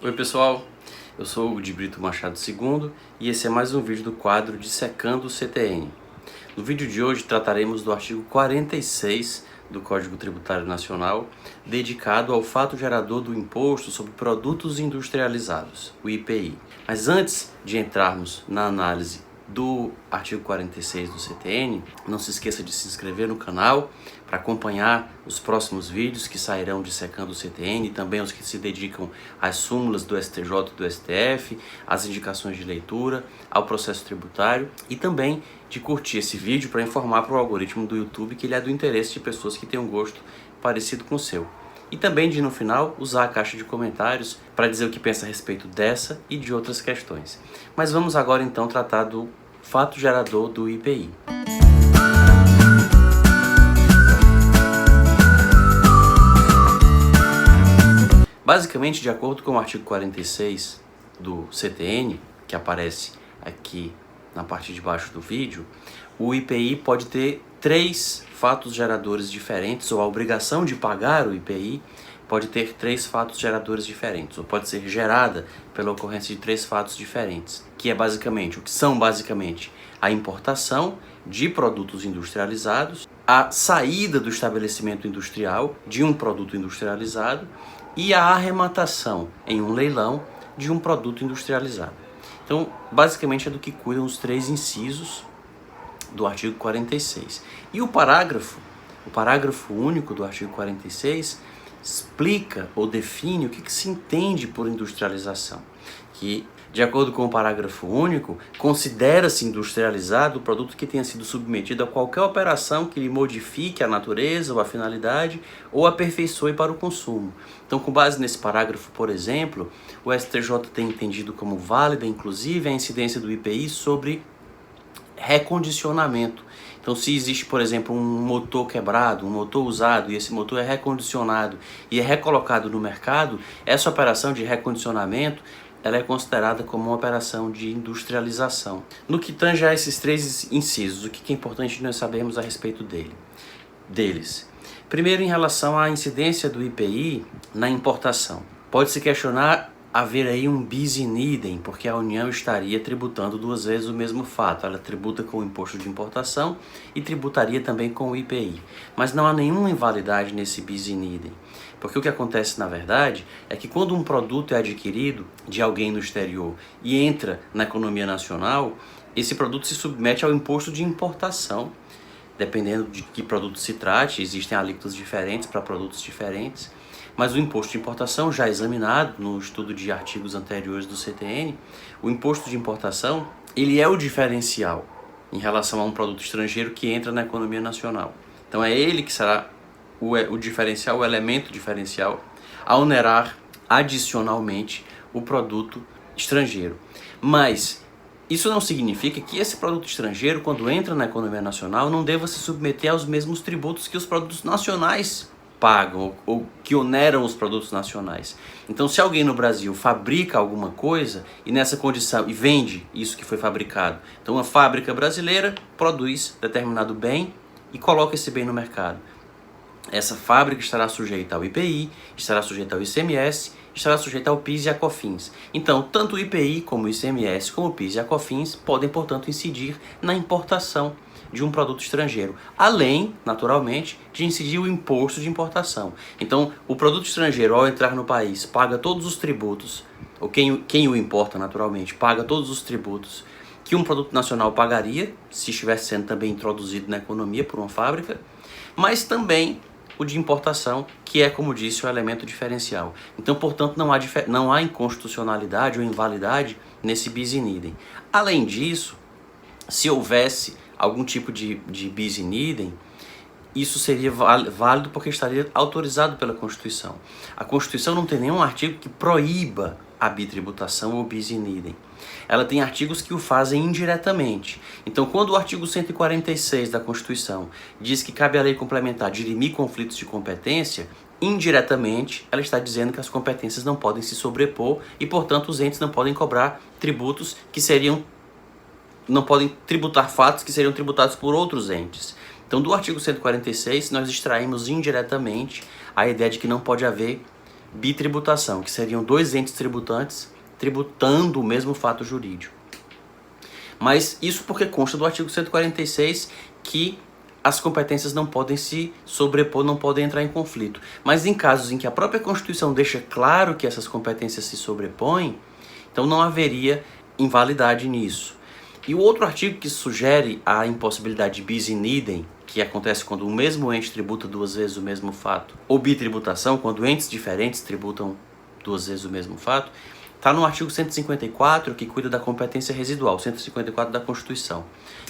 Oi pessoal, eu sou o de Brito Machado II e esse é mais um vídeo do quadro Dissecando o CTN. No vídeo de hoje trataremos do artigo 46 do Código Tributário Nacional, dedicado ao fato gerador do Imposto sobre Produtos Industrializados, o IPI. Mas antes de entrarmos na análise do artigo 46 do CTN, não se esqueça de se inscrever no canal para acompanhar os próximos vídeos que sairão dissecando o CTN, e também os que se dedicam às súmulas do STJ e do STF, às indicações de leitura, ao processo tributário, e também de curtir esse vídeo para informar para o algoritmo do YouTube que ele é do interesse de pessoas que têm um gosto parecido com o seu. E também de, no final, usar a caixa de comentários para dizer o que pensa a respeito dessa e de outras questões. Mas vamos agora então tratar do fato gerador do IPI. Basicamente, de acordo com o artigo 46 do CTN, que aparece aqui na parte de baixo do vídeo, o IPI pode ter 3 fatos geradores diferentes, ou a obrigação de pagar o IPI pode ter 3 fatos geradores diferentes, ou pode ser gerada pela ocorrência de 3 fatos diferentes, que são basicamente a importação de produtos industrializados, a saída do estabelecimento industrial de um produto industrializado e a arrematação em um leilão de um produto industrializado. Então, basicamente é do que cuidam os 3 incisos do artigo 46. E o parágrafo único do artigo 46 explica ou define o que se entende por industrialização, que, de acordo com o parágrafo único, considera-se industrializado o produto que tenha sido submetido a qualquer operação que lhe modifique a natureza ou a finalidade ou aperfeiçoe para o consumo. Então, com base nesse parágrafo, por exemplo, o STJ tem entendido como válida, inclusive, a incidência do IPI sobre recondicionamento. Então, se existe, por exemplo, um motor quebrado, um motor usado, e esse motor é recondicionado e é recolocado no mercado, essa operação de recondicionamento ela é considerada como uma operação de industrialização. No que tange a esses 3 incisos, o que é importante nós sabermos a respeito deles? Primeiro, em relação à incidência do IPI na importação. Pode-se questionar haver aí um bis in idem, porque a União estaria tributando 2 vezes o mesmo fato. Ela tributa com o imposto de importação e tributaria também com o IPI. Mas não há nenhuma invalidade nesse bis in idem, porque o que acontece na verdade é que quando um produto é adquirido de alguém no exterior e entra na economia nacional, esse produto se submete ao imposto de importação. Dependendo de que produto se trate, existem alíquotas diferentes para produtos diferentes. Mas o imposto de importação, já examinado no estudo de artigos anteriores do CTN, o imposto de importação, ele é o diferencial em relação a um produto estrangeiro que entra na economia nacional. Então é ele que será o diferencial, o elemento diferencial, a onerar adicionalmente o produto estrangeiro. Mas isso não significa que esse produto estrangeiro, quando entra na economia nacional, não deva se submeter aos mesmos tributos que os produtos nacionais pagam ou que oneram os produtos nacionais. Então, se alguém no Brasil fabrica alguma coisa e nessa condição e vende isso que foi fabricado, então uma fábrica brasileira produz determinado bem e coloca esse bem no mercado. Essa fábrica estará sujeita ao IPI, estará sujeita ao ICMS, estará sujeita ao PIS e a COFINS. Então, tanto o IPI como o ICMS, como o PIS e a COFINS podem, portanto, incidir na importação de um produto estrangeiro, além, naturalmente, de incidir o imposto de importação. Então, o produto estrangeiro, ao entrar no país, paga todos os tributos, ou quem o importa, naturalmente, paga todos os tributos que um produto nacional pagaria, se estivesse sendo também introduzido na economia por uma fábrica, mas também o de importação, que é, como disse, o elemento diferencial. Então, portanto, não há inconstitucionalidade ou invalidade nesse bis in idem. Além disso, se houvesse algum tipo de bis in idem, isso seria válido porque estaria autorizado pela Constituição. A Constituição não tem nenhum artigo que proíba a bitributação ou bis in idem. Ela tem artigos que o fazem indiretamente. Então, quando o artigo 146 da Constituição diz que cabe à lei complementar dirimir conflitos de competência, indiretamente ela está dizendo que as competências não podem se sobrepor e, portanto, os entes não podem cobrar tributos não podem tributar fatos que seriam tributados por outros entes. Então, do artigo 146, nós extraímos indiretamente a ideia de que não pode haver bitributação, que seriam dois entes tributantes tributando o mesmo fato jurídico. Mas isso porque consta do artigo 146 que as competências não podem se sobrepor, não podem entrar em conflito. Mas em casos em que a própria Constituição deixa claro que essas competências se sobrepõem, então não haveria invalidade nisso. E o outro artigo que sugere a impossibilidade de bis in idem, que acontece quando o mesmo ente tributa duas vezes o mesmo fato, ou bitributação, quando entes diferentes tributam duas vezes o mesmo fato, está no artigo 154, que cuida da competência residual, 154 da Constituição,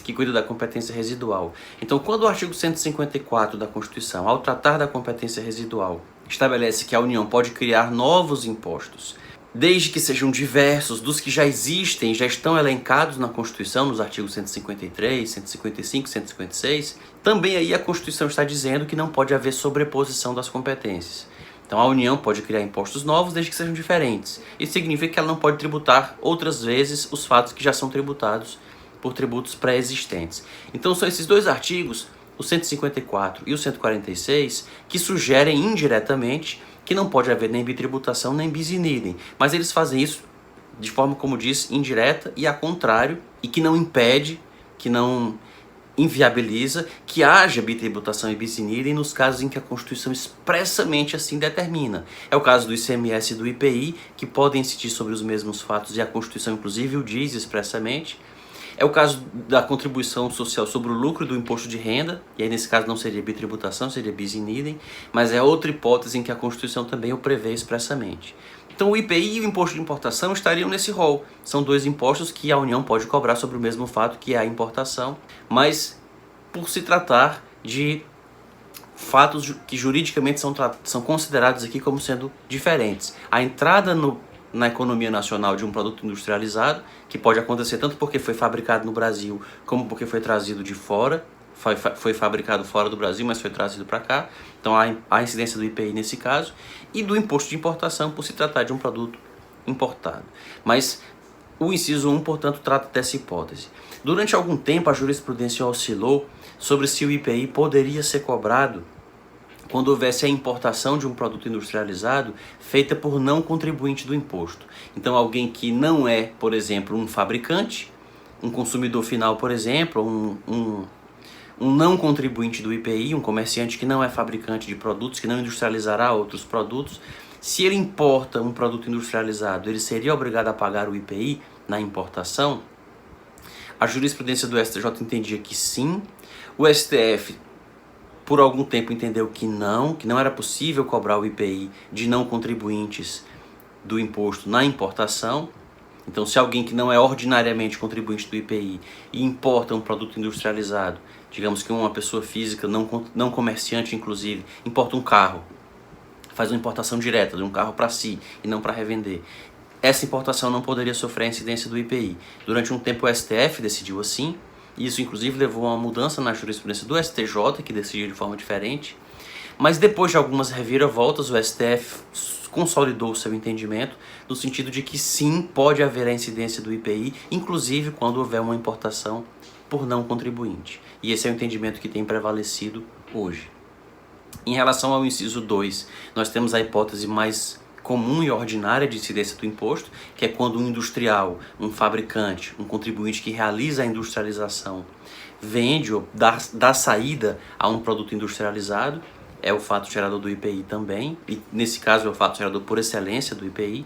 que cuida da competência residual. Então, quando o artigo 154 da Constituição, ao tratar da competência residual, estabelece que a União pode criar novos impostos, desde que sejam diversos dos que já existem, já estão elencados na Constituição, nos artigos 153, 155, 156, também aí a Constituição está dizendo que não pode haver sobreposição das competências. Então a União pode criar impostos novos desde que sejam diferentes. Isso significa que ela não pode tributar outras vezes os fatos que já são tributados por tributos pré-existentes. Então são esses dois artigos, o 154 e o 146, que sugerem indiretamente que não pode haver nem bitributação nem bis in idem. Mas eles fazem isso de forma, como diz, indireta e a contrário, e que não impede, que não inviabiliza que haja bitributação e bis in idem nos casos em que a Constituição expressamente assim determina. É o caso do ICMS e do IPI, que podem incidir sobre os mesmos fatos e a Constituição inclusive o diz expressamente. É o caso da contribuição social sobre o lucro do imposto de renda, e aí nesse caso não seria bitributação, seria bis in idem, mas é outra hipótese em que a Constituição também o prevê expressamente. Então o IPI e o imposto de importação estariam nesse rol. São dois impostos que a União pode cobrar sobre o mesmo fato que é a importação, mas por se tratar de fatos que juridicamente são considerados aqui como sendo diferentes. A entrada na economia nacional de um produto industrializado, que pode acontecer tanto porque foi fabricado no Brasil, como porque foi trazido de fora, foi fabricado fora do Brasil, mas foi trazido para cá. Então há a incidência do IPI nesse caso, e do imposto de importação por se tratar de um produto importado. Mas o inciso 1, portanto, trata dessa hipótese. Durante algum tempo a jurisprudência oscilou sobre se o IPI poderia ser cobrado quando houvesse a importação de um produto industrializado feita por não contribuinte do imposto. Então alguém que não é, por exemplo, um fabricante, um consumidor final, por exemplo, um não contribuinte do IPI, um comerciante que não é fabricante de produtos, que não industrializará outros produtos, se ele importa um produto industrializado, ele seria obrigado a pagar o IPI na importação? A jurisprudência do STJ entendia que sim, o STF por algum tempo entendeu que não era possível cobrar o IPI de não contribuintes do imposto na importação. Então, se alguém que não é ordinariamente contribuinte do IPI e importa um produto industrializado, digamos que uma pessoa física, não comerciante inclusive, importa um carro, faz uma importação direta de um carro para si e não para revender, essa importação não poderia sofrer a incidência do IPI. Durante um tempo o STF decidiu assim, e isso inclusive levou a uma mudança na jurisprudência do STJ, que decidiu de forma diferente, mas depois de algumas reviravoltas o STF consolidou o seu entendimento no sentido de que sim, pode haver a incidência do IPI, inclusive quando houver uma importação por não contribuinte. E esse é o entendimento que tem prevalecido hoje. Em relação ao inciso 2, nós temos a hipótese mais comum e ordinária de incidência do imposto, que é quando um industrial, um fabricante, um contribuinte que realiza a industrialização vende ou dá saída a um produto industrializado, é o fato gerador do IPI também, e nesse caso é o fato gerador por excelência do IPI.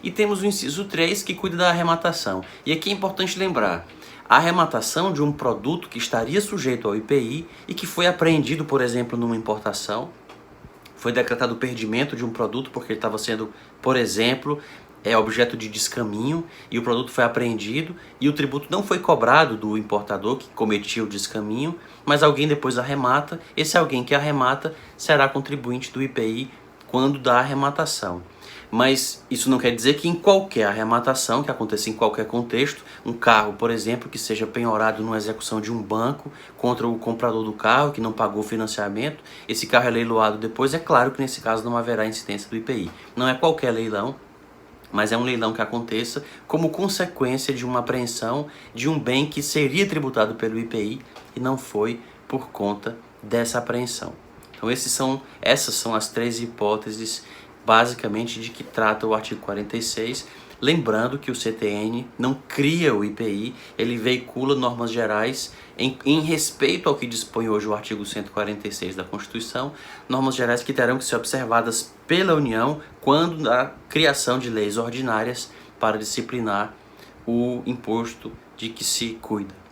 E temos o inciso 3, que cuida da arrematação. E aqui é importante lembrar, a arrematação de um produto que estaria sujeito ao IPI e que foi apreendido, por exemplo, numa importação, foi decretado o perdimento de um produto porque ele estava sendo, por exemplo, objeto de descaminho, e o produto foi apreendido e o tributo não foi cobrado do importador que cometia o descaminho, mas alguém depois arremata. Esse alguém que arremata será contribuinte do IPI quando da arrematação. Mas isso não quer dizer que em qualquer arrematação, que aconteça em qualquer contexto, um carro, por exemplo, que seja penhorado numa execução de um banco contra o comprador do carro que não pagou o financiamento, esse carro é leiloado depois, é claro que nesse caso não haverá incidência do IPI. Não é qualquer leilão, mas é um leilão que aconteça como consequência de uma apreensão de um bem que seria tributado pelo IPI e não foi por conta dessa apreensão. Então essas são as três hipóteses basicamente de que trata o artigo 46, lembrando que o CTN não cria o IPI, ele veicula normas gerais em respeito ao que dispõe hoje o artigo 146 da Constituição, normas gerais que terão que ser observadas pela União quando da criação de leis ordinárias para disciplinar o imposto de que se cuida.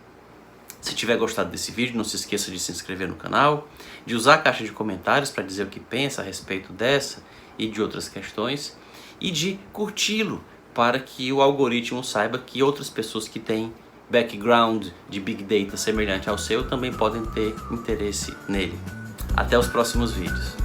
Se tiver gostado desse vídeo, não se esqueça de se inscrever no canal, de usar a caixa de comentários para dizer o que pensa a respeito dessa e de outras questões, e de curti-lo para que o algoritmo saiba que outras pessoas que têm background de Big Data semelhante ao seu também podem ter interesse nele. Até os próximos vídeos.